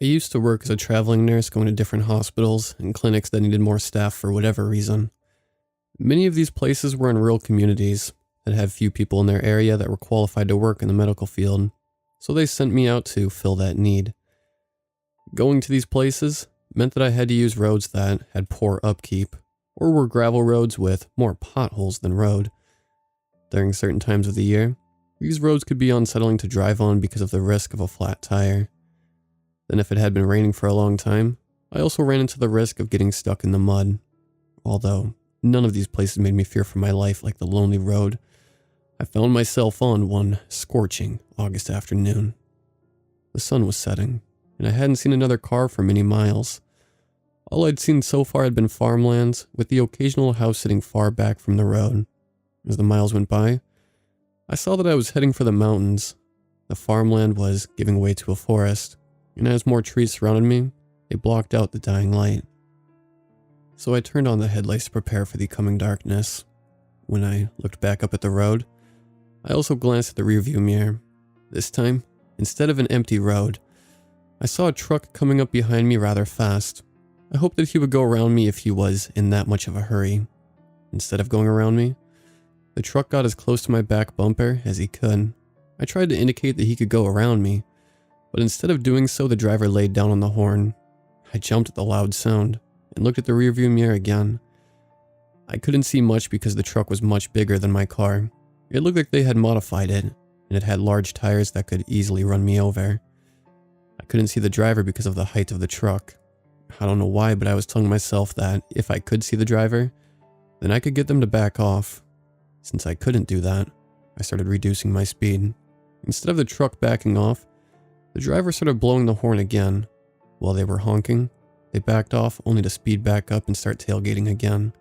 I used to work as a traveling nurse going to different hospitals and clinics that needed more staff for whatever reason. Many of these places were in rural communities that had few people in their area that were qualified to work in the medical field, so they sent me out to fill that need. Going to these places meant that I had to use roads that had poor upkeep, or were gravel roads with more potholes than road. During certain times of the year, these roads could be unsettling to drive on because of the risk of a flat tire. Then if it had been raining for a long time, I also ran into the risk of getting stuck in the mud. Although none of these places made me fear for my life like the lonely road I found myself on one scorching August afternoon. The sun was setting, and I hadn't seen another car for many miles. All I'd seen so far had been farmlands, with the occasional house sitting far back from the road. As the miles went by, I saw that I was heading for the mountains. The farmland was giving way to a forest, and as more trees surrounded me, they blocked out the dying light. So I turned on the headlights to prepare for the coming darkness. When I looked back up at the road, I also glanced at the rearview mirror. This time, instead of an empty road, I saw a truck coming up behind me rather fast. I hoped that he would go around me if he was in that much of a hurry. Instead of going around me, the truck got as close to my back bumper as he could. I tried to indicate that he could go around me, but instead of doing so, the driver laid down on the horn. I jumped at the loud sound and looked at the rearview mirror again. I couldn't see much because the truck was much bigger than my car. It looked like they had modified it, and it had large tires that could easily run me over. I couldn't see the driver because of the height of the truck. I don't know why, but I was telling myself that if I could see the driver, then I could get them to back off. Since I couldn't do that, I started reducing my speed. Instead of the truck backing off, the driver started blowing the horn again. While they were honking, they backed off only to speed back up and start tailgating again.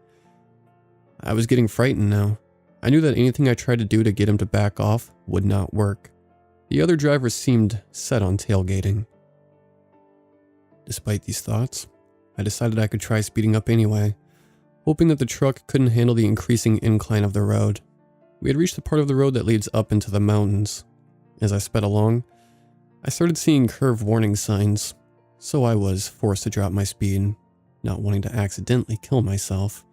I was getting frightened now. I knew that anything I tried to do to get him to back off would not work. The other drivers seemed set on tailgating. Despite these thoughts, I decided I could try speeding up anyway, hoping that the truck couldn't handle the increasing incline of the road. We had reached the part of the road that leads up into the mountains. As I sped along, I started seeing curve warning signs, so I was forced to drop my speed, not wanting to accidentally kill myself.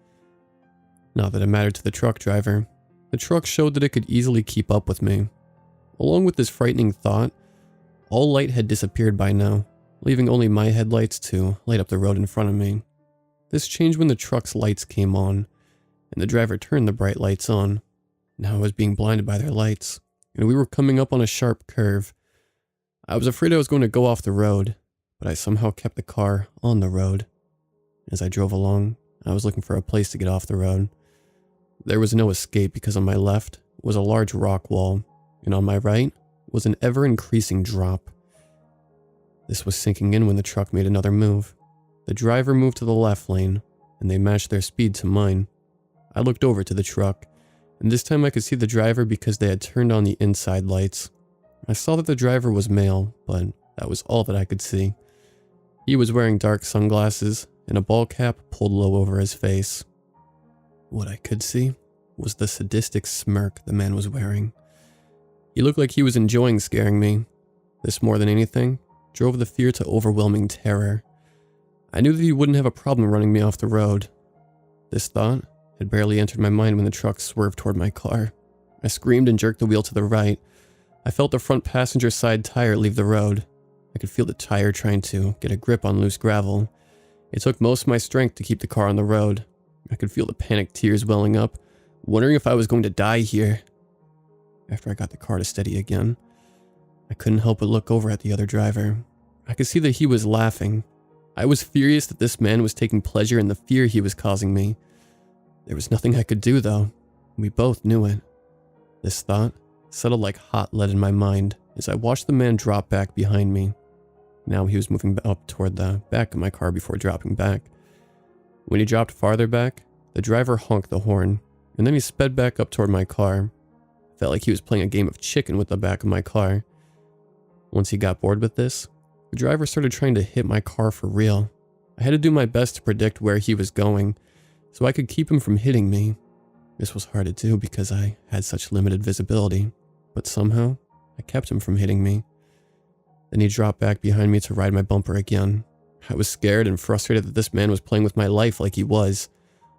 Not that it mattered to the truck driver. The truck showed that it could easily keep up with me. Along with this frightening thought, all light had disappeared by now, leaving only my headlights to light up the road in front of me. This changed when the truck's lights came on, and the driver turned the bright lights on. Now I was being blinded by their lights, and we were coming up on a sharp curve. I was afraid I was going to go off the road, but I somehow kept the car on the road. As I drove along, I was looking for a place to get off the road. There was no escape because on my left was a large rock wall, and on my right was an ever-increasing drop. This was sinking in when the truck made another move. The driver moved to the left lane, and they matched their speed to mine. I looked over to the truck, and this time I could see the driver because they had turned on the inside lights. I saw that the driver was male, but that was all that I could see. He was wearing dark sunglasses and a ball cap pulled low over his face. What I could see was the sadistic smirk the man was wearing. He looked like he was enjoying scaring me. This, more than anything, drove the fear to overwhelming terror. I knew that he wouldn't have a problem running me off the road. This thought had barely entered my mind when the truck swerved toward my car. I screamed and jerked the wheel to the right. I felt the front passenger side tire leave the road. I could feel the tire trying to get a grip on loose gravel. It took most of my strength to keep the car on the road. I could feel the panicked tears welling up, wondering if I was going to die here. After I got the car to steady again, I couldn't help but look over at the other driver. I could see that he was laughing. I was furious that this man was taking pleasure in the fear he was causing me. There was nothing I could do, though. We both knew it. This thought settled like hot lead in my mind as I watched the man drop back behind me. Now he was moving up toward the back of my car before dropping back. When he dropped farther back, the driver honked the horn, and then he sped back up toward my car. It felt like he was playing a game of chicken with the back of my car. Once he got bored with this, the driver started trying to hit my car for real. I had to do my best to predict where he was going, so I could keep him from hitting me. This was hard to do because I had such limited visibility, but somehow I kept him from hitting me. Then he dropped back behind me to ride my bumper again. I was scared and frustrated that this man was playing with my life like he was.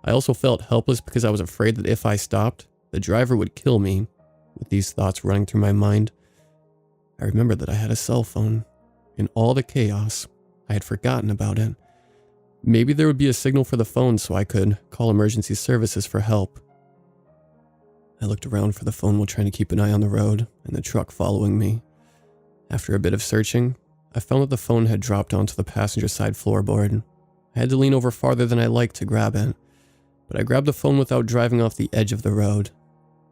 I also felt helpless because I was afraid that if I stopped, the driver would kill me. With these thoughts running through my mind, I remembered that I had a cell phone. In all the chaos, I had forgotten about it. Maybe there would be a signal for the phone so I could call emergency services for help. I looked around for the phone while trying to keep an eye on the road and the truck following me. After a bit of searching, I found that the phone had dropped onto the passenger side floorboard. I had to lean over farther than I liked to grab it, but I grabbed the phone without driving off the edge of the road.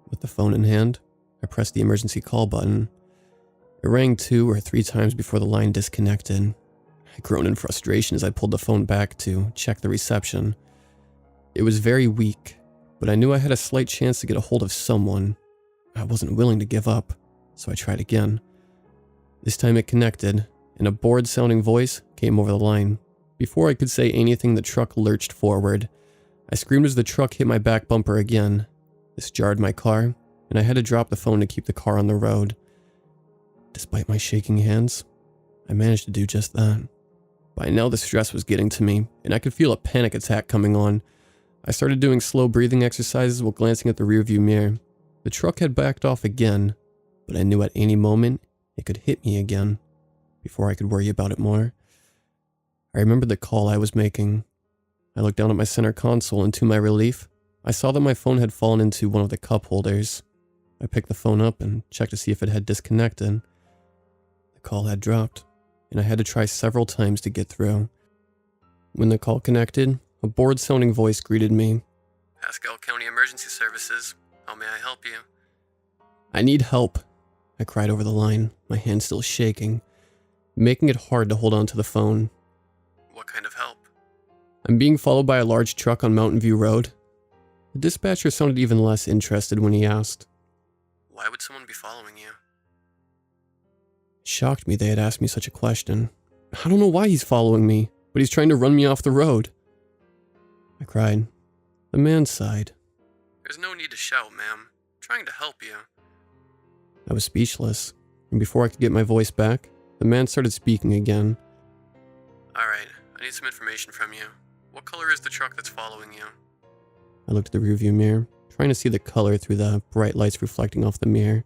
With the phone in hand, I pressed the emergency call button. It rang 2 or 3 times before the line disconnected. I groaned in frustration as I pulled the phone back to check the reception. It was very weak, but I knew I had a slight chance to get a hold of someone. I wasn't willing to give up, so I tried again. This time it connected, and a bored-sounding voice came over the line. Before I could say anything, the truck lurched forward. I screamed as the truck hit my back bumper again. This jarred my car, and I had to drop the phone to keep the car on the road. Despite my shaking hands, I managed to do just that. By now the stress was getting to me, and I could feel a panic attack coming on. I started doing slow breathing exercises while glancing at the rearview mirror. The truck had backed off again, but I knew at any moment it could hit me again. Before I could worry about it more, I remembered the call I was making. I looked down at my center console, and to my relief, I saw that my phone had fallen into one of the cup holders. I picked the phone up and checked to see if it had disconnected. The call had dropped, and I had to try several times to get through. When the call connected, a bored-sounding voice greeted me. Pascal County Emergency Services. How may I help you? I need help, I cried over the line, my hand still shaking, making it hard to hold on to the phone. What kind of help? I'm being followed by a large truck on Mountain View Road. The dispatcher sounded even less interested when he asked. Why would someone be following you? It shocked me they had asked me such a question. I don't know why he's following me, but he's trying to run me off the road. I cried. The man sighed. There's no need to shout, ma'am. I'm trying to help you. I was speechless, and before I could get my voice back, the man started speaking again. Alright, I need some information from you. What color is the truck that's following you? I looked at the rearview mirror, trying to see the color through the bright lights reflecting off the mirror.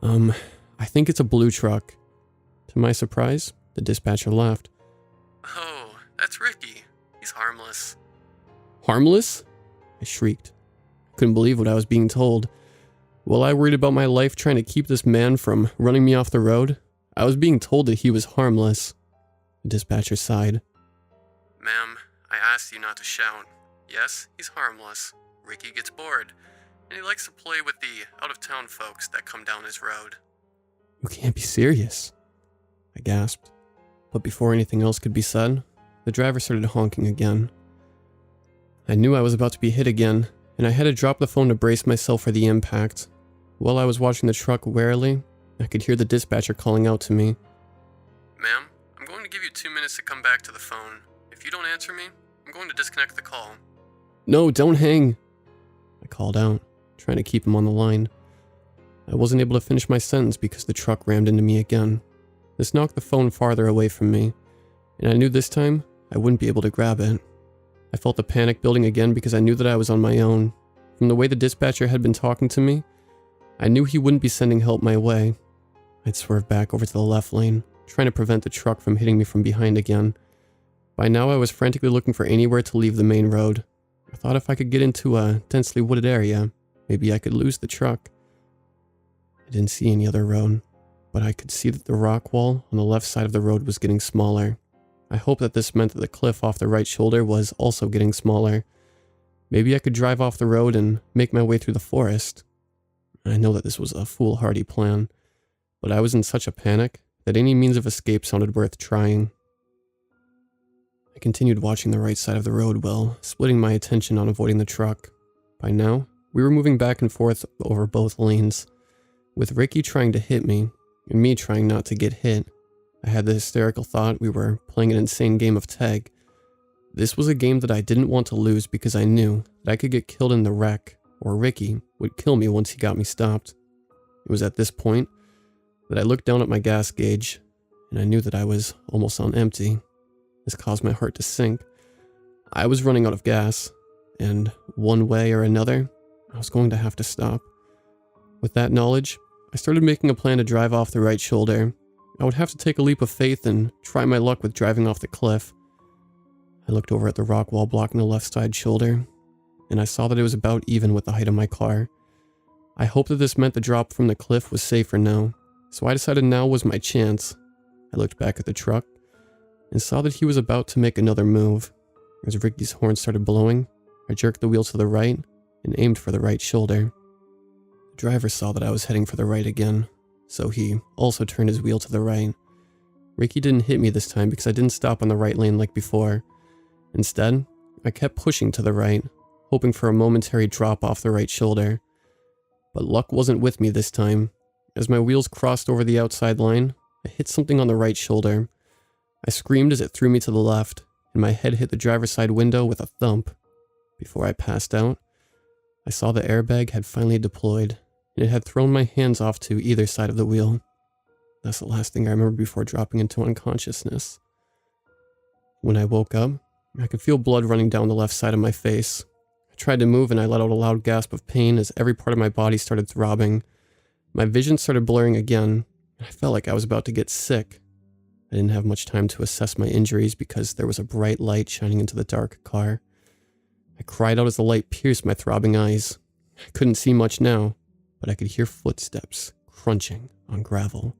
I think it's a blue truck. To my surprise, the dispatcher laughed. Oh, that's Ricky. He's harmless. Harmless? I shrieked. I couldn't believe what I was being told. While I worried about my life trying to keep this man from running me off the road, I was being told that he was harmless. The dispatcher sighed. Ma'am, I asked you not to shout. Yes, he's harmless. Ricky gets bored, and he likes to play with the out-of-town folks that come down his road. You can't be serious, I gasped. But before anything else could be said, the driver started honking again. I knew I was about to be hit again, and I had to drop the phone to brace myself for the impact. While I was watching the truck warily, I could hear the dispatcher calling out to me. Ma'am, I'm going to give you 2 minutes to come back to the phone. If you don't answer me, I'm going to disconnect the call. No, don't hang, I called out, trying to keep him on the line. I wasn't able to finish my sentence because the truck rammed into me again. This knocked the phone farther away from me, and I knew this time I wouldn't be able to grab it. I felt the panic building again because I knew that I was on my own. From the way the dispatcher had been talking to me, I knew he wouldn't be sending help my way. I'd swerved back over to the left lane, trying to prevent the truck from hitting me from behind again. By now I was frantically looking for anywhere to leave the main road. I thought if I could get into a densely wooded area, maybe I could lose the truck. I didn't see any other road, but I could see that the rock wall on the left side of the road was getting smaller. I hoped that this meant that the cliff off the right shoulder was also getting smaller. Maybe I could drive off the road and make my way through the forest. I know that this was a foolhardy plan, but I was in such a panic that any means of escape sounded worth trying. I continued watching the right side of the road while splitting my attention on avoiding the truck. By now, we were moving back and forth over both lanes, with Ricky trying to hit me and me trying not to get hit. I had the hysterical thought we were playing an insane game of tag. This was a game that I didn't want to lose because I knew that I could get killed in the wreck, or Ricky would kill me once he got me stopped. It was at this point that I looked down at my gas gauge and I knew that I was almost on empty. This caused my heart to sink. I was running out of gas, and one way or another, I was going to have to stop. With that knowledge, I started making a plan to drive off the right shoulder. I would have to take a leap of faith and try my luck with driving off the cliff. I looked over at the rock wall blocking the left side shoulder, and I saw that it was about even with the height of my car. I hoped that this meant the drop from the cliff was safer now, so I decided now was my chance. I looked back at the truck and saw that he was about to make another move. As Ricky's horn started blowing, I jerked the wheel to the right and aimed for the right shoulder. The driver saw that I was heading for the right again, so he also turned his wheel to the right. Ricky didn't hit me this time because I didn't stop on the right lane like before. Instead, I kept pushing to the right, hoping for a momentary drop off the right shoulder. But luck wasn't with me this time. As my wheels crossed over the outside line, I hit something on the right shoulder. I screamed as it threw me to the left, and my head hit the driver's side window with a thump. Before I passed out, I saw the airbag had finally deployed, and it had thrown my hands off to either side of the wheel. That's the last thing I remember before dropping into unconsciousness. When I woke up, I could feel blood running down the left side of my face. I tried to move and I let out a loud gasp of pain as every part of my body started throbbing. My vision started blurring again, and I felt like I was about to get sick. I didn't have much time to assess my injuries because there was a bright light shining into the dark car. I cried out as the light pierced my throbbing eyes. I couldn't see much now, but I could hear footsteps crunching on gravel.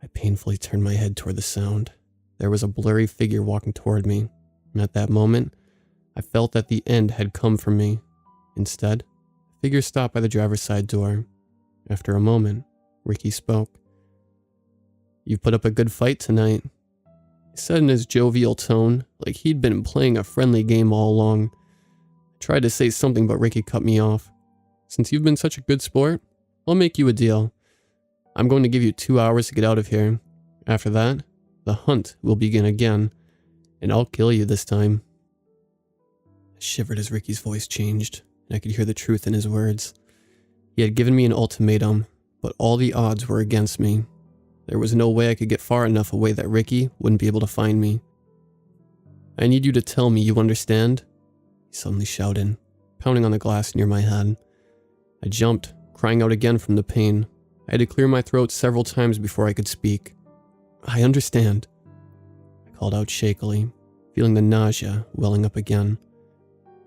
I painfully turned my head toward the sound. There was a blurry figure walking toward me, and at that moment, I felt that the end had come for me. Instead, the figure stopped by the driver's side door. After a moment, Ricky spoke. "You've put up a good fight tonight," he said in his jovial tone, like he'd been playing a friendly game all along. I tried to say something, but Ricky cut me off. "Since you've been such a good sport, I'll make you a deal. I'm going to give you 2 hours to get out of here. After that, the hunt will begin again, and I'll kill you this time." I shivered as Ricky's voice changed, and I could hear the truth in his words. He had given me an ultimatum, but all the odds were against me. There was no way I could get far enough away that Ricky wouldn't be able to find me. "I need you to tell me you understand," he suddenly shouted, pounding on the glass near my head. I jumped, crying out again from the pain. I had to clear my throat several times before I could speak. "I understand," I called out shakily, feeling the nausea welling up again.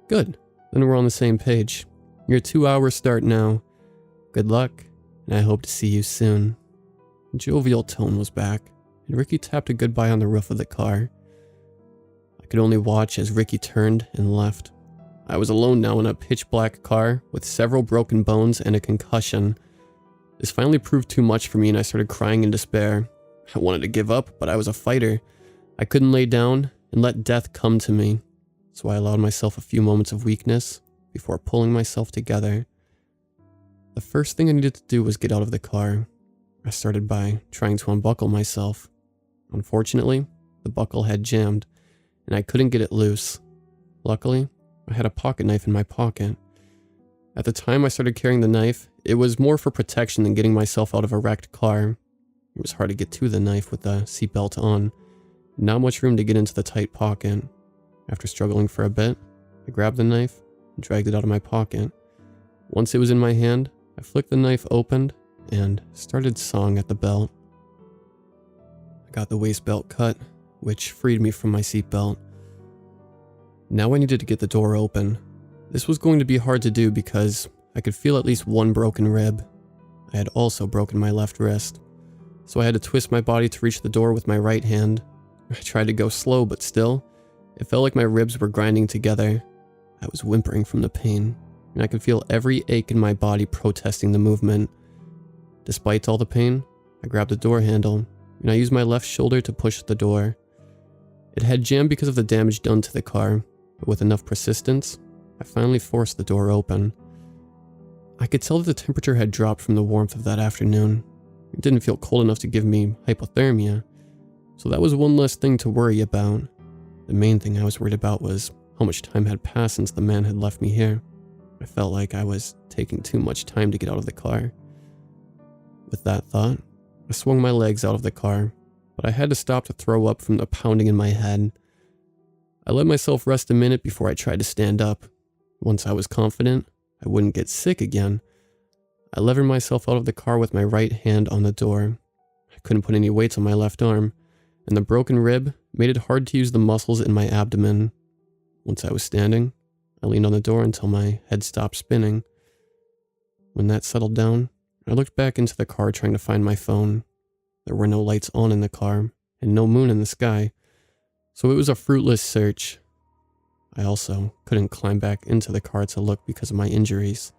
"Good, then we're on the same page. Your 2 hours start now. Good luck, and I hope to see you soon." The jovial tone was back, and Ricky tapped a goodbye on the roof of the car. I could only watch as Ricky turned and left. I was alone now in a pitch-black car with several broken bones and a concussion. This finally proved too much for me, and I started crying in despair. I wanted to give up, but I was a fighter. I couldn't lay down and let death come to me, so I allowed myself a few moments of weakness before pulling myself together. The first thing I needed to do was get out of the car. I started by trying to unbuckle myself. Unfortunately, the buckle had jammed, and I couldn't get it loose. Luckily, I had a pocket knife in my pocket. At the time I started carrying the knife, it was more for protection than getting myself out of a wrecked car. It was hard to get to the knife with the seatbelt on. Not much room to get into the tight pocket. After struggling for a bit, I grabbed the knife and dragged it out of my pocket. Once it was in my hand, I flicked the knife open and started sawing at the belt. I got the waist belt cut, which freed me from my seatbelt. Now I needed to get the door open. This was going to be hard to do because I could feel at least one broken rib. I had also broken my left wrist, so I had to twist my body to reach the door with my right hand. I tried to go slow, but still, it felt like my ribs were grinding together. I was whimpering from the pain, and I could feel every ache in my body protesting the movement. Despite all the pain, I grabbed the door handle, and I used my left shoulder to push the door. It had jammed because of the damage done to the car, but with enough persistence, I finally forced the door open. I could tell that the temperature had dropped from the warmth of that afternoon. It didn't feel cold enough to give me hypothermia, so that was one less thing to worry about. The main thing I was worried about was how much time had passed since the man had left me here. I felt like I was taking too much time to get out of the car. With that thought, I swung my legs out of the car but I had to stop to throw up from the pounding in my head. I let myself rest a minute before I tried to stand up. Once I was confident I wouldn't get sick again, I levered myself out of the car with my right hand on the door. I couldn't put any weights on my left arm, and the broken rib made it hard to use the muscles in my abdomen. Once I was standing, I leaned on the door until my head stopped spinning. When that settled down, I looked back into the car trying to find my phone. There were no lights on in the car, and no moon in the sky, so it was a fruitless search. I also couldn't climb back into the car to look because of my injuries.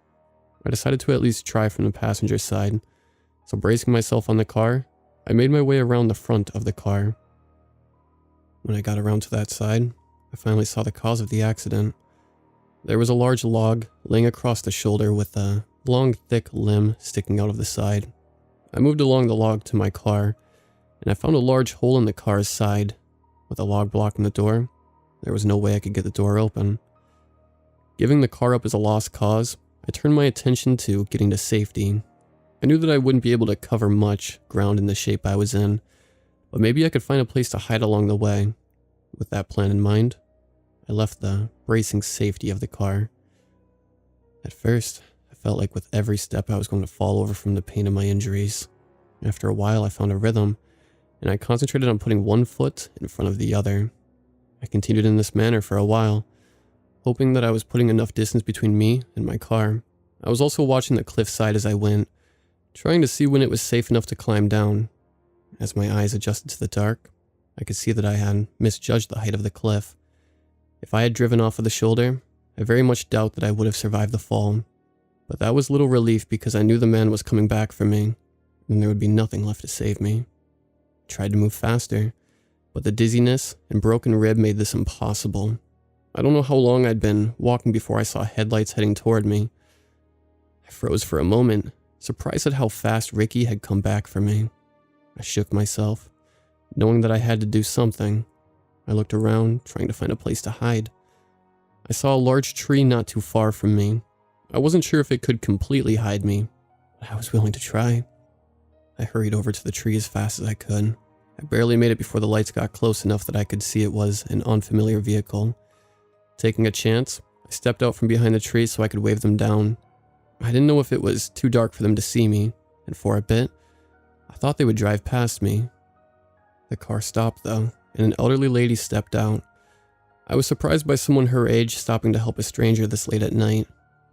I decided to at least try from the passenger side, so bracing myself on the car, I made my way around the front of the car. When I got around to that side, I finally saw the cause of the accident. There was a large log laying across the shoulder with a long, thick limb sticking out of the side. I moved along the log to my car, and I found a large hole in the car's side. With a log blocking the door, there was no way I could get the door open. Giving the car up as a lost cause, I turned my attention to getting to safety. I knew that I wouldn't be able to cover much ground in the shape I was in, but maybe I could find a place to hide along the way. With that plan in mind, I left the bracing safety of the car. At first, I felt like with every step I was going to fall over from the pain of my injuries. After a while, I found a rhythm, and I concentrated on putting one foot in front of the other. I continued in this manner for a while, hoping that I was putting enough distance between me and my car. I was also watching the cliffside as I went, trying to see when it was safe enough to climb down. As my eyes adjusted to the dark, I could see that I had misjudged the height of the cliff. If I had driven off of the shoulder, I very much doubt that I would have survived the fall. But that was little relief because I knew the man was coming back for me, and there would be nothing left to save me. I tried to move faster, but the dizziness and broken rib made this impossible. I don't know how long I'd been walking before I saw headlights heading toward me. I froze for a moment, surprised at how fast Ricky had come back for me. I shook myself, knowing that I had to do something. I looked around, trying to find a place to hide. I saw a large tree not too far from me. I wasn't sure if it could completely hide me, but I was willing to try. I hurried over to the tree as fast as I could. I barely made it before the lights got close enough that I could see it was an unfamiliar vehicle. Taking a chance, I stepped out from behind the tree so I could wave them down. I didn't know if it was too dark for them to see me, and for a bit, I thought they would drive past me. The car stopped though, and an elderly lady stepped out. I was surprised by someone her age stopping to help a stranger this late at night.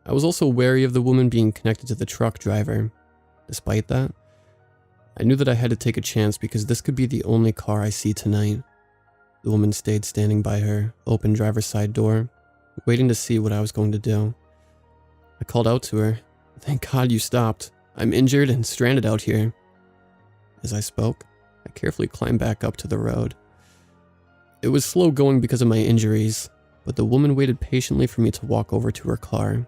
I was also wary of the woman being connected to the truck driver. Despite that, I knew that I had to take a chance because this could be the only car I see tonight. The woman stayed standing by her open driver's side door, waiting to see what I was going to do. I called out to her, "Thank God you stopped. I'm injured and stranded out here." As I spoke, I carefully climbed back up to the road. It was slow going because of my injuries, but the woman waited patiently for me to walk over to her car.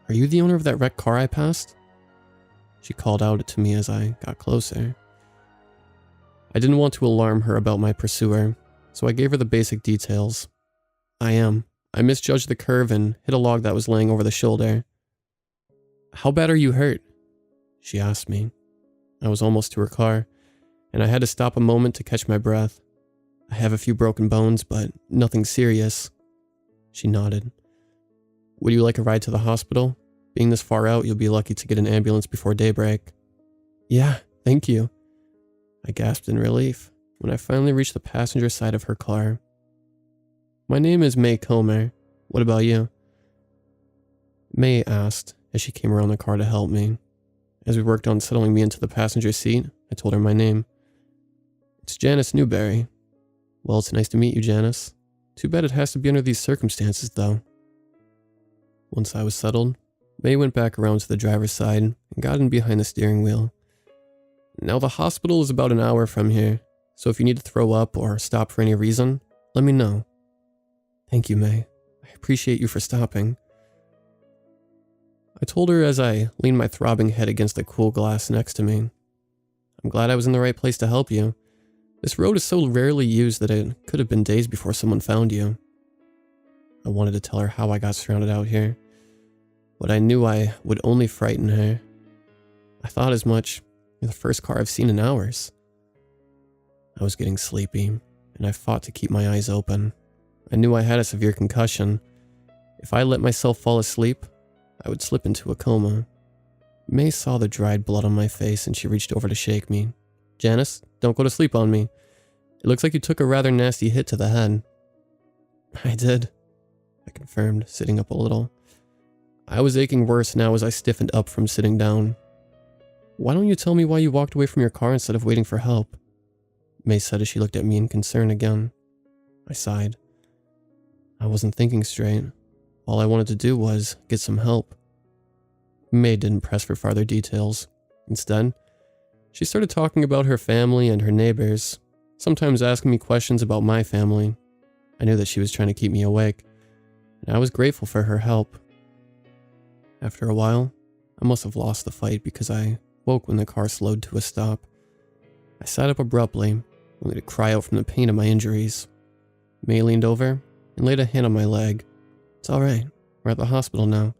"Are you the owner of that wrecked car I passed?" She called out to me as I got closer. I didn't want to alarm her about my pursuer, so I gave her the basic details. "I am. I misjudged the curve and hit a log that was laying over the shoulder." "How bad are you hurt?" she asked me. I was almost to her car, and I had to stop a moment to catch my breath. "I have a few broken bones, but nothing serious." She nodded. "Would you like a ride to the hospital? Being this far out, you'll be lucky to get an ambulance before daybreak." "Yeah, thank you." I gasped in relief when I finally reached the passenger side of her car. "My name is May Comer. What about you?" May asked as she came around the car to help me. As we worked on settling me into the passenger seat, I told her my name. "It's Janice Newberry." "Well, it's nice to meet you, Janice. Too bad it has to be under these circumstances, though." Once I was settled, May went back around to the driver's side and got in behind the steering wheel. "Now, the hospital is about an hour from here, so if you need to throw up or stop for any reason, let me know." "Thank you, May. I appreciate you for stopping." I told her as I leaned my throbbing head against the cool glass next to me. "I'm glad I was in the right place to help you. This road is so rarely used that it could have been days before someone found you." I wanted to tell her how I got stranded out here, but I knew I would only frighten her. I thought as much. You're the first car I've seen in hours. I was getting sleepy, and I fought to keep my eyes open. I knew I had a severe concussion. If I let myself fall asleep, I would slip into a coma. May saw the dried blood on my face and she reached over to shake me. "Janice, don't go to sleep on me. It looks like you took a rather nasty hit to the head." "I did," I confirmed, sitting up a little. I was aching worse now as I stiffened up from sitting down. "Why don't you tell me why you walked away from your car instead of waiting for help?" May said as she looked at me in concern again. I sighed. I wasn't thinking straight. All I wanted to do was get some help. May didn't press for farther details. Instead, she started talking about her family and her neighbors, sometimes asking me questions about my family. I knew that she was trying to keep me awake, and I was grateful for her help. After a while, I must have lost the fight because I woke when the car slowed to a stop. I sat up abruptly, only to cry out from the pain of my injuries. May leaned over and laid a hand on my leg. "It's all right. We're at the hospital now.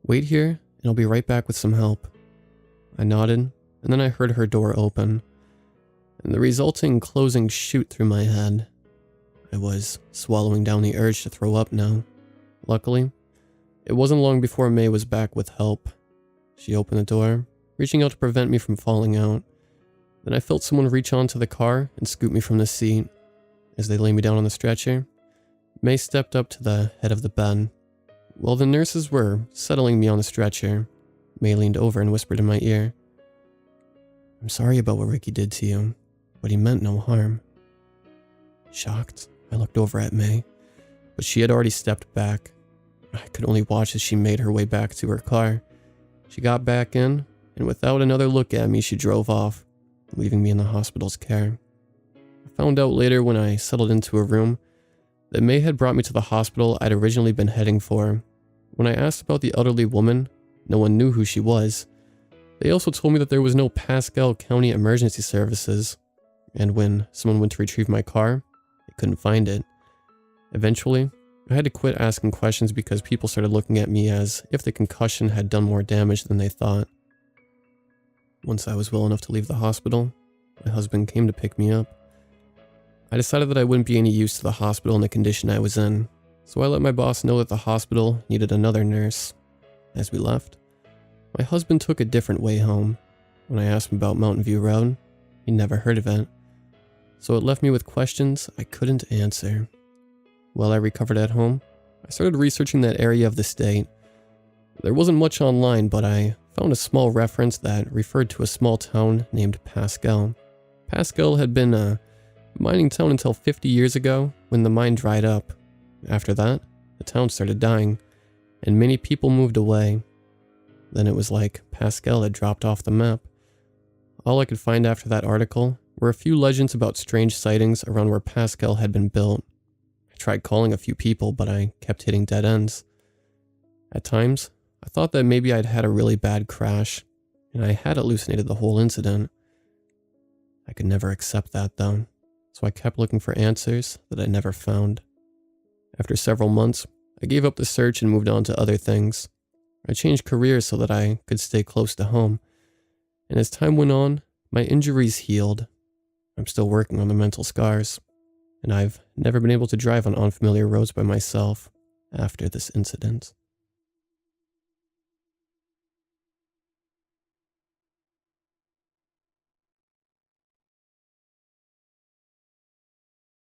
Wait here, and I'll be right back with some help." I nodded, and then I heard her door open, and the resulting closing shoot through my head. I was swallowing down the urge to throw up now. Luckily, it wasn't long before May was back with help. She opened the door, reaching out to prevent me from falling out. Then I felt someone reach onto the car and scoop me from the seat. As they laid me down on the stretcher, May stepped up to the head of the bed. While the nurses were settling me on the stretcher, May leaned over and whispered in my ear, "I'm sorry about what Ricky did to you, but he meant no harm." Shocked, I looked over at May, but she had already stepped back. I could only watch as she made her way back to her car. She got back in, and without another look at me, she drove off, leaving me in the hospital's care. I found out later when I settled into a room that May had brought me to the hospital I'd originally been heading for. When I asked about the elderly woman, no one knew who she was. They also told me that there was no Pascal County emergency services, and when someone went to retrieve my car, they couldn't find it. Eventually, I had to quit asking questions because people started looking at me as if the concussion had done more damage than they thought. Once I was well enough to leave the hospital, my husband came to pick me up. I decided that I wouldn't be any use to the hospital in the condition I was in, so I let my boss know that the hospital needed another nurse. As we left, my husband took a different way home. When I asked him about Mountain View Road, he never heard of it, so it left me with questions I couldn't answer. While I recovered at home, I started researching that area of the state. There wasn't much online, but I found a small reference that referred to a small town named Pascal. Pascal had been a mining town until 50 years ago when the mine dried up. After that, the town started dying, and many people moved away. Then it was like Pascal had dropped off the map. All I could find after that article were a few legends about strange sightings around where Pascal had been built. I tried calling a few people, but I kept hitting dead ends. At times, I thought that maybe I'd had a really bad crash, and I had hallucinated the whole incident. I could never accept that though, so I kept looking for answers that I never found. After several months, I gave up the search and moved on to other things. I changed careers so that I could stay close to home, and as time went on, my injuries healed. I'm still working on the mental scars, and I've never been able to drive on unfamiliar roads by myself after this incident.